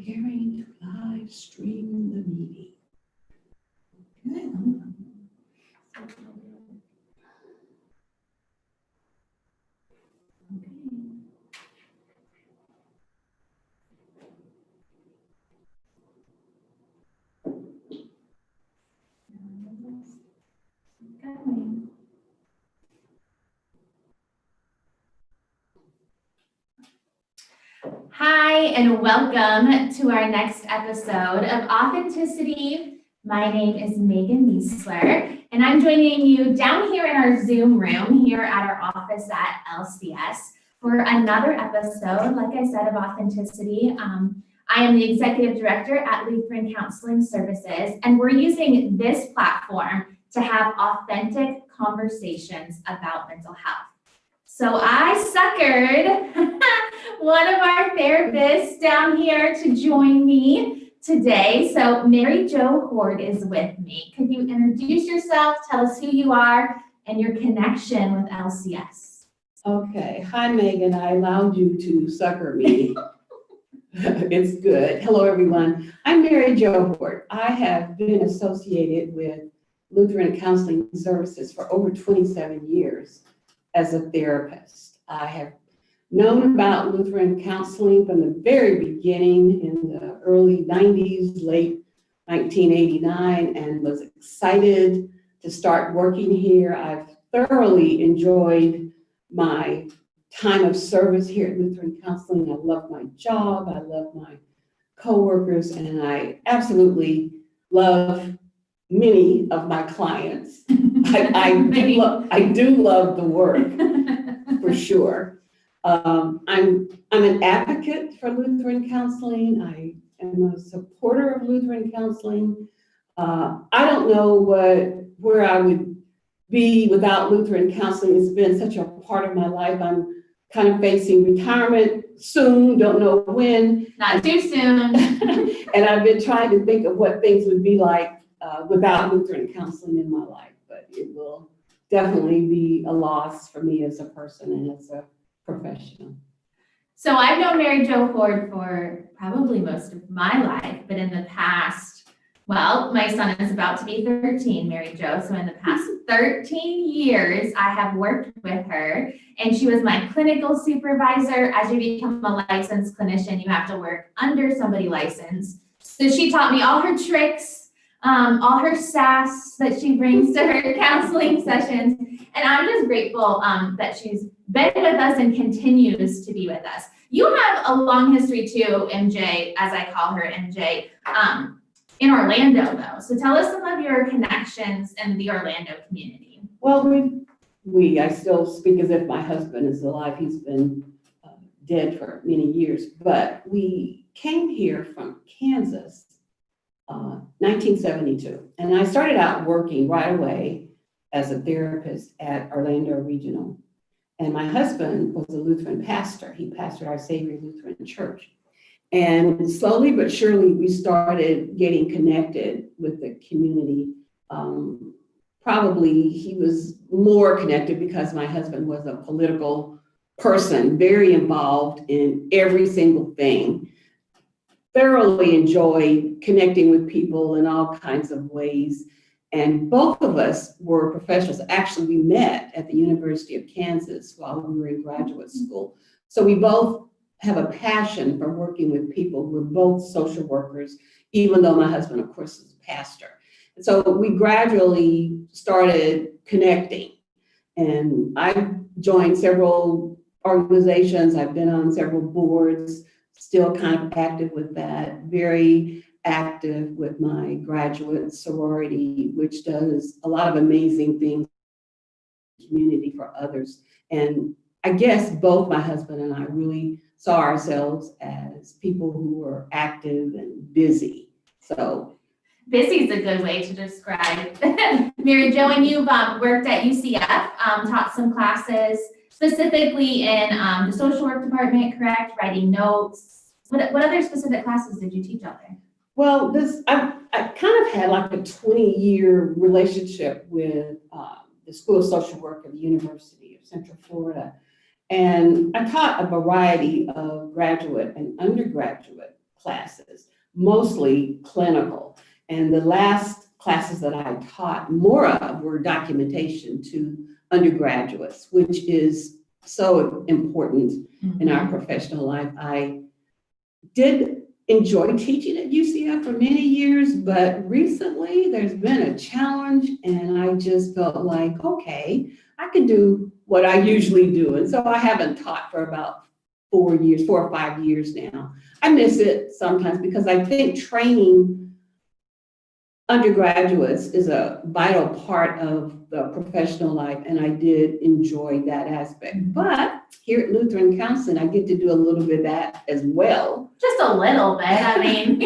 preparing to live stream the meeting. Hi, and welcome to our next episode of Authenticity. My name is Megan Niesler, and I'm joining you down here in our Zoom room here at our office at LCS for another episode, like I said, of Authenticity. I am the Executive Director at Lutheran Counseling Services, and we're using this platform to have authentic conversations about mental health. So I suckered one of our therapists down here to join me today. So Mary Jo Hoard is with me. Could you introduce yourself, tell us who you are, and your connection with LCS? Okay, hi Megan, I allowed you to sucker me. It's good. Hello everyone, I'm Mary Jo Hoard. I have been associated with Lutheran Counseling Services for over 27 years as a therapist. I have known about Lutheran counseling from the very beginning in the early 90s, late 1989, and was excited to start working here. I've thoroughly enjoyed my time of service here at Lutheran Counseling. I love my job, I love my coworkers, and I absolutely love many of my clients. I do love the work, for sure. I'm an advocate for Lutheran counseling. I am a supporter of Lutheran counseling. I don't know where I would be without Lutheran counseling. It's been such a part of my life. I'm kind of facing retirement soon, don't know when. Not too soon. And I've been trying to think of what things would be like without Lutheran counseling in my life, but it will definitely be a loss for me as a person and as a professional. So I've known Mary Jo Hoard for probably most of my life, but in the past, well, my son is about to be 13, Mary Jo. So in the past 13 years, I have worked with her, and she was my clinical supervisor. As you become a licensed clinician, you have to work under somebody licensed. So she taught me all her tricks, all her sass that she brings to her counseling sessions. And I'm just grateful that she's been with us and continues to be with us. You have a long history too, MJ, as I call her MJ, in Orlando though. So tell us some of your connections in the Orlando community. Well, I still speak as if my husband is alive. He's been dead for many years, but we came here from Kansas, 1972. And I started out working right away as a therapist at Orlando Regional. And my husband was a Lutheran pastor. He pastored Our Savior Lutheran Church. And slowly but surely, we started getting connected with the community. Probably he was more connected because my husband was a political person, very involved in every single thing. Thoroughly enjoyed connecting with people in all kinds of ways. And both of us were professionals. Actually, we met at the University of Kansas while we were in graduate school. So we both have a passion for working with people. We're both social workers, even though my husband, of course, is a pastor. And so we gradually started connecting. And I've joined several organizations. I've been on several boards, still kind of active with that, very active with my graduate sorority, which does a lot of amazing things in the community for others. And I guess both my husband and I really saw ourselves as people who were active and busy. So busy is a good way to describe. Mary Jo, and you've worked at UCF, taught some classes, specifically in the social work department, correct? Writing notes. What other specific classes did you teach out there? Well, I kind of had like a 20-year relationship with the School of Social Work at the University of Central Florida. And I taught a variety of graduate and undergraduate classes, mostly clinical. And the last classes that I taught more of were documentation to undergraduates, which is so important in our professional life. I did enjoy teaching at UCF for many years, but recently there's been a challenge and I just felt like, okay, I can do what I usually do. And so I haven't taught for about 4 or 5 years now. I miss it sometimes because I think training undergraduates is a vital part of the professional life, and I did enjoy that aspect. But here at Lutheran Counseling, I get to do a little bit of that as well. Just a little bit. I mean,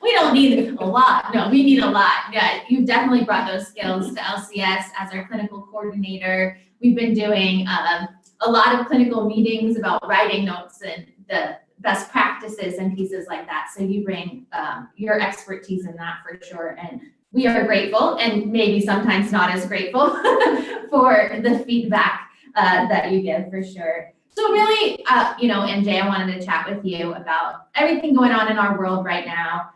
we don't need a lot. No, we need a lot. Yeah, you've definitely brought those skills to LCS as our clinical coordinator. We've been doing a lot of clinical meetings about writing notes and the best practices and pieces like that. So you bring your expertise in that for sure. And we are grateful and maybe sometimes not as grateful for the feedback that you give for sure. So really, MJ, I wanted to chat with you about everything going on in our world right now.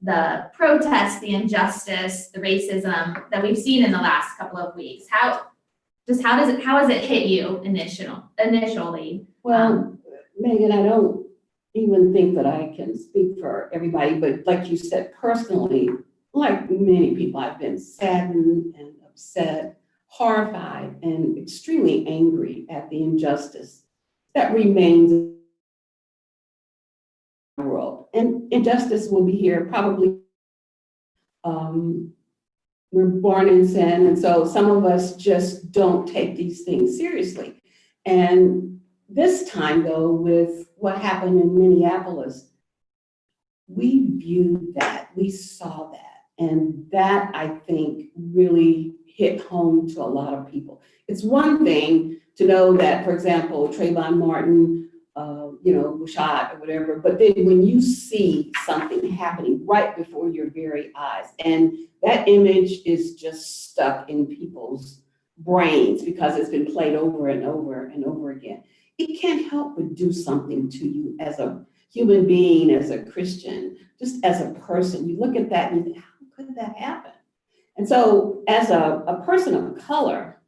The protests, the injustice, the racism that we've seen in the last couple of weeks. How has it hit you initially? Well, Megan, I don't even think that I can speak for everybody, but like you said, personally, like many people, I've been saddened and upset, horrified, and extremely angry at the injustice that remains in the world. And injustice will be here probably. We're born in sin, and so some of us just don't take these things seriously. And this time, though, with what happened in Minneapolis, we viewed that, we saw that, and that, I think, really hit home to a lot of people. It's one thing to know that, for example, Trayvon Martin, was shot or whatever, but then when you see something happening right before your very eyes, and that image is just stuck in people's brains because it's been played over and over and over again, it can't help but do something to you as a human being, as a Christian, just as a person. You look at that and you think, how could that happen? And so as a person of color,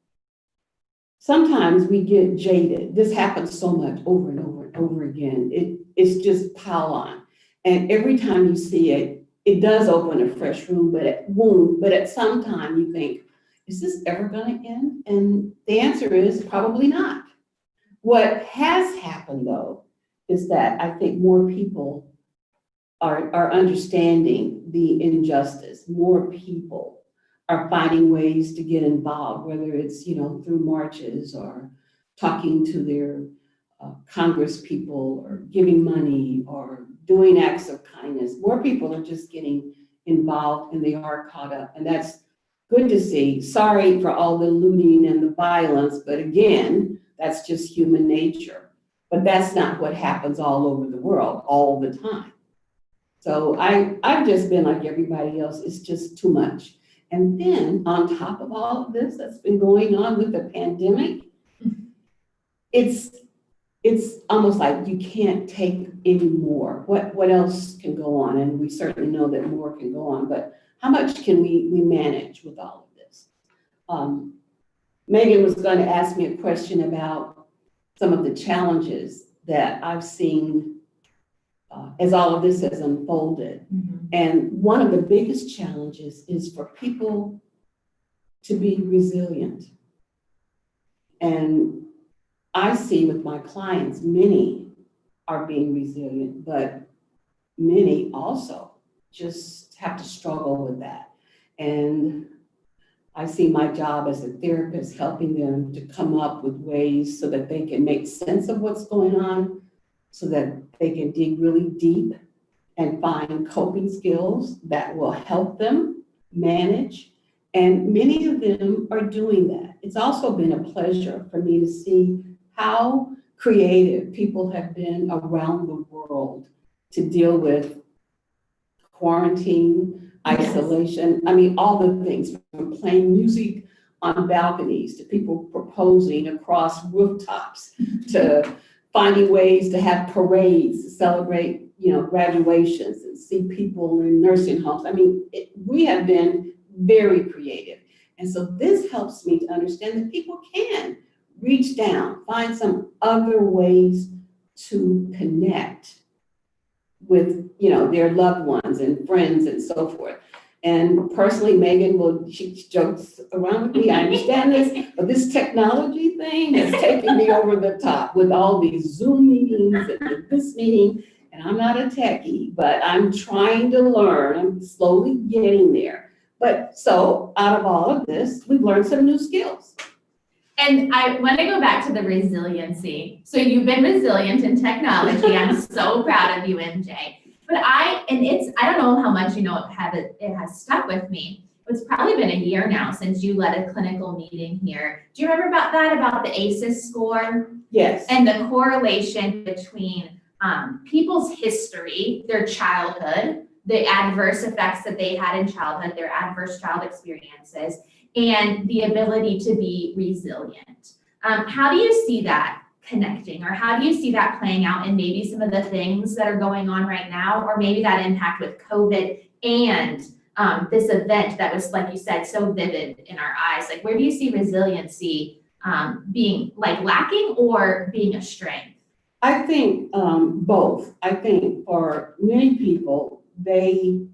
sometimes we get jaded. This happens so much over and over and over again. It's just pile on. And every time you see it, it does open a fresh wound, but at some time you think, is this ever going to end? And the answer is probably not. What has happened, though, is that I think more people are understanding the injustice. More people are finding ways to get involved, whether it's, through marches or talking to their Congress people or giving money or doing acts of kindness. More people are just getting involved and they are caught up. And that's good to see. Sorry for all the looting and the violence, but again, that's just human nature. But that's not what happens all over the world all the time. So I've just been like everybody else. It's just too much. And then on top of all of this that's been going on with the pandemic, it's almost like you can't take any more. What else can go on? And we certainly know that more can go on, but how much can we manage with all of this? Megan was going to ask me a question about some of the challenges that I've seen as all of this has unfolded. Mm-hmm. And one of the biggest challenges is for people to be resilient. And I see with my clients, many are being resilient, but many also just have to struggle with that. And I see my job as a therapist helping them to come up with ways so that they can make sense of what's going on, so that they can dig really deep and find coping skills that will help them manage. And many of them are doing that. It's also been a pleasure for me to see how creative people have been around the world to deal with quarantine, isolation. I mean, all the things from playing music on balconies to people proposing across rooftops to finding ways to have parades to celebrate graduations and see people in nursing homes. I mean, we have been very creative. And so this helps me to understand that people can reach down, find some other ways to connect with, their loved ones and friends and so forth. And personally, Megan she jokes around with me, I understand this, but this technology thing has taken me over the top with all these Zoom meetings and this meeting. And I'm not a techie, but I'm trying to learn. I'm slowly getting there. But so out of all of this, we've learned some new skills. And I want to go back to the resiliency. So you've been resilient in technology. I'm so proud of you, MJ. But I don't know how much it has stuck with me. It's probably been a year now since you led a clinical meeting here. Do you remember about the ACEs score? Yes. And the correlation between people's history, their childhood, the adverse effects that they had in childhood, their adverse child experiences, and the ability to be resilient. How do you see that connecting, or how do you see that playing out in maybe some of the things that are going on right now, or maybe that impact with COVID and this event that was, like you said, so vivid in our eyes? Like, where do you see resiliency being lacking or being a strength? I think both. I think for many people, they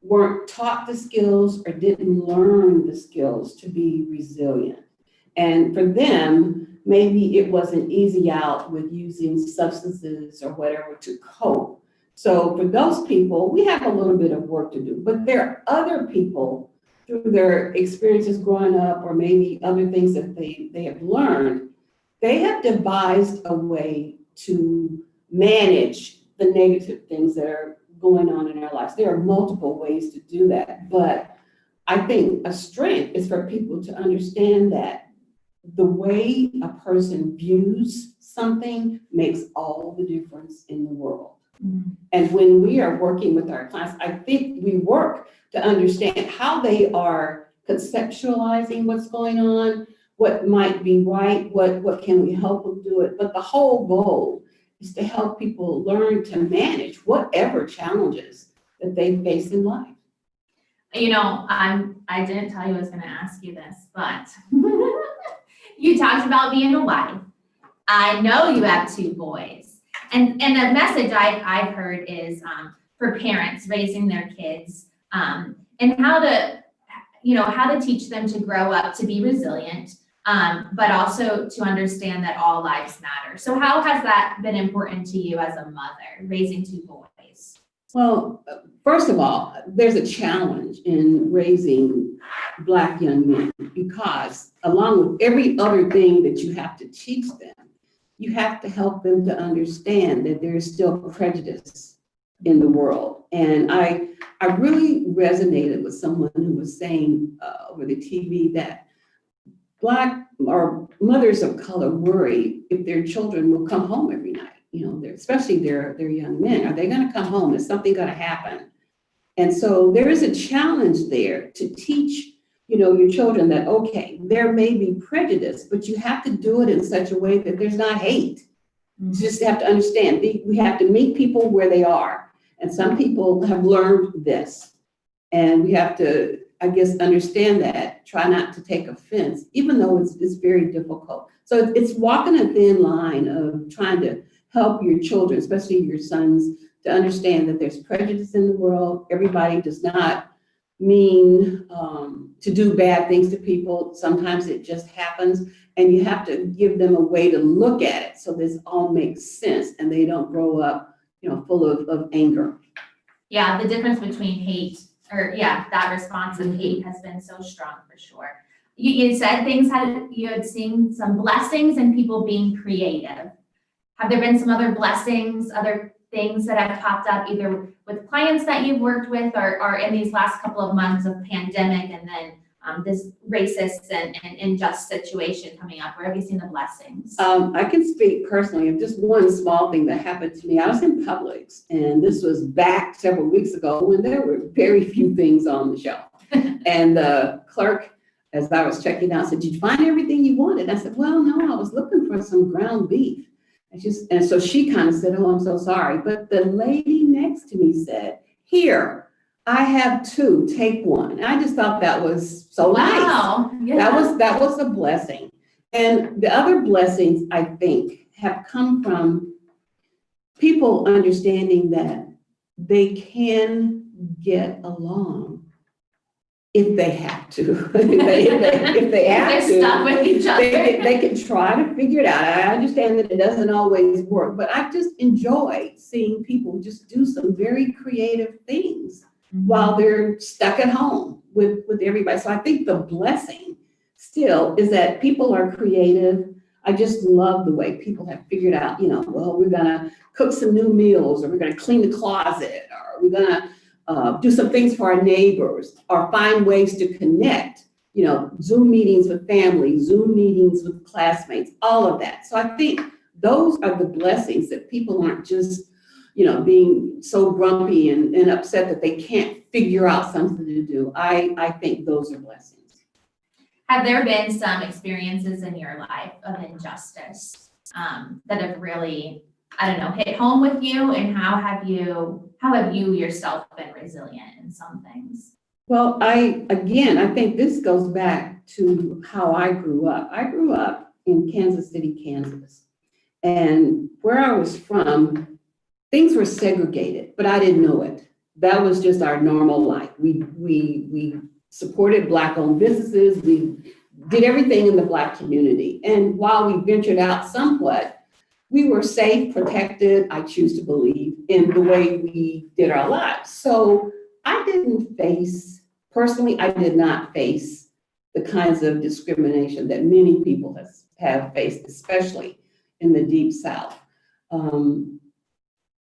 weren't taught the skills or didn't learn the skills to be resilient. And for them, maybe it wasn't easy out with using substances or whatever to cope. So for those people, we have a little bit of work to do. But there are other people, through their experiences growing up or maybe other things that they have learned, they have devised a way to manage the negative things that are going on in our lives. There are multiple ways to do that. But I think a strength is for people to understand that the way a person views something makes all the difference in the world. Mm-hmm. And when we are working with our clients, I think we work to understand how they are conceptualizing what's going on, what might be right, what can we help them do it. But the whole goal is to help people learn to manage whatever challenges that they face in life. I didn't tell you I was going to ask you this, but you talked about being a wife. I know you have 2 boys. And the message I've heard is for parents raising their kids and how to teach them to grow up to be resilient, but also to understand that all lives matter. So how has that been important to you as a mother, raising 2 boys? Well, first of all, there's a challenge in raising Black young men because along with every other thing that you have to teach them, you have to help them to understand that there's still prejudice in the world. And I really resonated with someone who was saying over the TV that Black or mothers of color worry if their children will come home every night. Especially their young men. Are they going to come home? Is something going to happen? And so there is a challenge there to teach, your children that, okay, there may be prejudice, but you have to do it in such a way that there's not hate. Mm-hmm. You just have to understand, we have to meet people where they are. And some people have learned this. And we have to, I guess, understand that, try not to take offense, even though it's very difficult. So it's walking a thin line of trying to help your children, especially your sons, to understand that there's prejudice in the world. Everybody does not mean to do bad things to people. Sometimes it just happens, and you have to give them a way to look at it so this all makes sense and they don't grow up, full of anger. Yeah, the difference between hate, that response of hate has been so strong for sure. You said you had seen some blessings in people being creative. Have there been some other blessings, other things that have popped up either with clients that you've worked with or in these last couple of months of pandemic and then this racist and unjust situation coming up? Where have you seen the blessings? I can speak personally of just one small thing that happened to me. I was in Publix, and this was back several weeks ago when there were very few things on the shelf. And the clerk, as I was checking out, said, "Did you find everything you wanted?" I said, "Well, no, I was looking for some ground beef." And so she kind of said, oh, I'm so sorry. But the lady next to me said, here, I have two, take one. And I just thought that was so nice. Wow. Yeah. That was a blessing. And the other blessings, I think, have come from people understanding that they can get along if they have to. if they have They're to, stuck with each other. they can try to figure it out. I understand that it doesn't always work, but I've just enjoyed seeing people just do some very creative things while they're stuck at home with everybody. So I think the blessing still is that people are creative. I just love the way people have figured out, well, we're gonna cook some new meals, or we're gonna clean the closet, or we're gonna do some things for our neighbors, or find ways to connect, Zoom meetings with family, Zoom meetings with classmates, all of that. So I think those are the blessings, that people aren't just, being so grumpy and upset that they can't figure out something to do. I think those are blessings. Have there been some experiences in your life of injustice that have really, hit home with you? And how have you yourself been resilient in some things? Well, I think this goes back to how I grew up. I grew up in Kansas City, Kansas. And where I was from, things were segregated, but I didn't know it. That was just our normal life. We supported Black-owned businesses. We did everything in the Black community. And while we ventured out somewhat, we were safe, protected, I choose to believe, in the way we did our lives. So I did not face the kinds of discrimination that many people have faced, especially in the Deep South.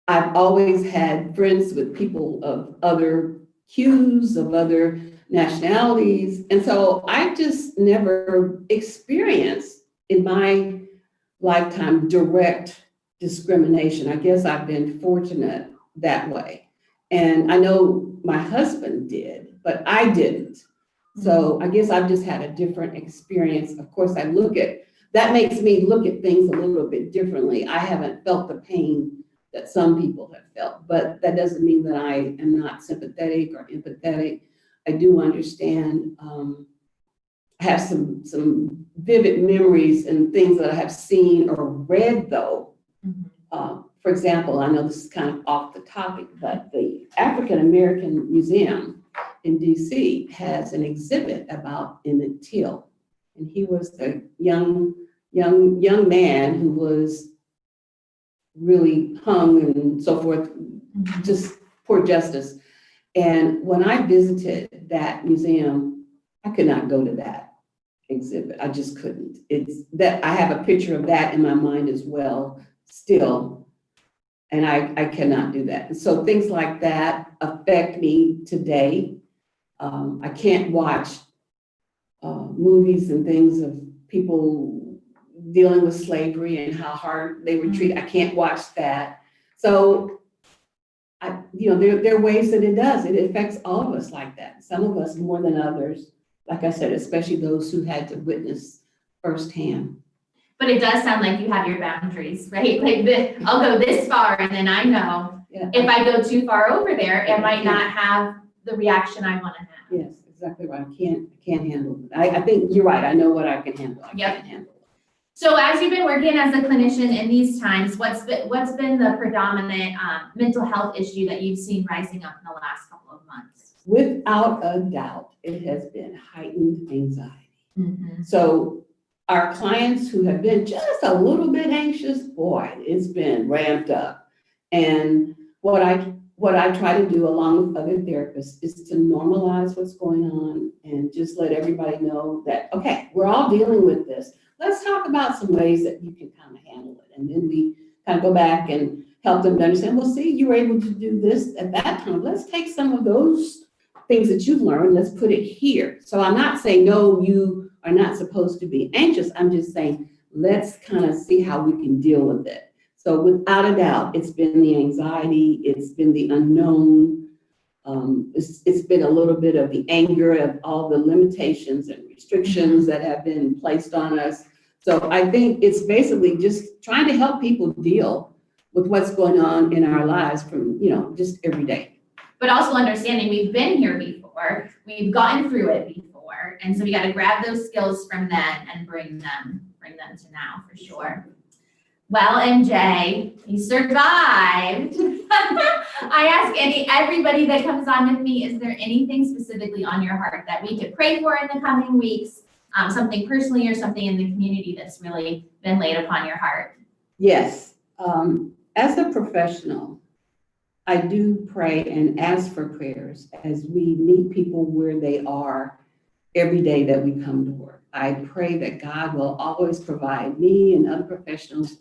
I've always had friends with people of other hues, of other nationalities. And so I just never experienced in my lifetime direct discrimination. I guess I've been fortunate that way. And I know my husband did, but I didn't. So I guess I've just had a different experience. Of course, that makes me look at things a little bit differently. I haven't felt the pain that some people have felt, but that doesn't mean that I am not sympathetic or empathetic. I do understand. I have some vivid memories and things that I have seen or read, though. For example, I know this is kind of off the topic, but the African American Museum in DC has an exhibit about Emmett Till. And he was a young man who was really hung and so forth, just poor justice. And when I visited that museum, I could not go to that exhibit. I just couldn't. It's that I have a picture of that in my mind as well, still, and I cannot do that. And so things like that affect me today. I can't watch movies and things of people dealing with slavery and how hard they were treated. I can't watch that. So there are ways that it does. It affects all of us like that. Some of us more than others. Like I said, especially those who had to witness firsthand. But it does sound like you have your boundaries, right? Like I'll go this far, and then I know if I go too far over there, it might not have the reaction I want to have. Yes, exactly right. I can't handle it. I think you're right. I know what I can handle. I can't handle it. So as you've been working as a clinician in these times, what's been the predominant mental health issue that you've seen rising up in the last couple of months? Without a doubt, it has been heightened anxiety. So our clients who have been just a little bit anxious, boy, it's been ramped up. And what I try to do along with other therapists is to normalize what's going on and just let everybody know that, okay, we're all dealing with this. Let's talk about some ways that you can kind of handle it. And then we kind of go back and help them to understand, well, see, you were able to do this at that time. Let's take some of those things that you've learned, let's put it here. So I'm not saying, no, you are not supposed to be anxious. I'm just saying, let's kind of see how we can deal with it. So without a doubt, it's been the anxiety, it's been the unknown, it's been a little bit of the anger of all the limitations and restrictions that have been placed on us. So I think it's basically just trying to help people deal with what's going on in our lives from, just every day. But also understanding we've been here before, we've gotten through it before, and so we got to grab those skills from then and bring them to now for sure. Well, MJ, you survived. I ask everybody that comes on with me, is there anything specifically on your heart that we could pray for in the coming weeks? Something personally or something in the community that's really been laid upon your heart? Yes. As a professional, I do pray and ask for prayers as we meet people where they are every day that we come to work. I pray that God will always provide me and other professionals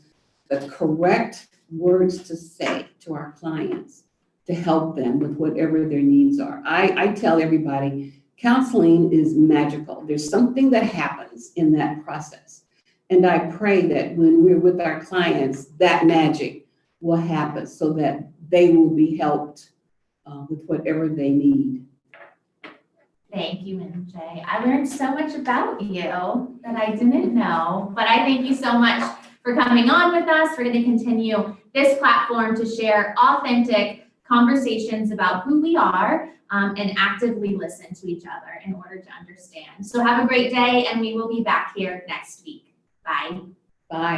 the correct words to say to our clients to help them with whatever their needs are. I tell everybody, counseling is magical. There's something that happens in that process. And I pray that when we're with our clients, that magic will happen so that they will be helped with whatever they need. Thank you, MJ. I learned so much about you that I didn't know, but I thank you so much for coming on with us. We're going to continue this platform to share authentic conversations about who we are and actively listen to each other in order to understand. So have a great day, and we will be back here next week. Bye. Bye.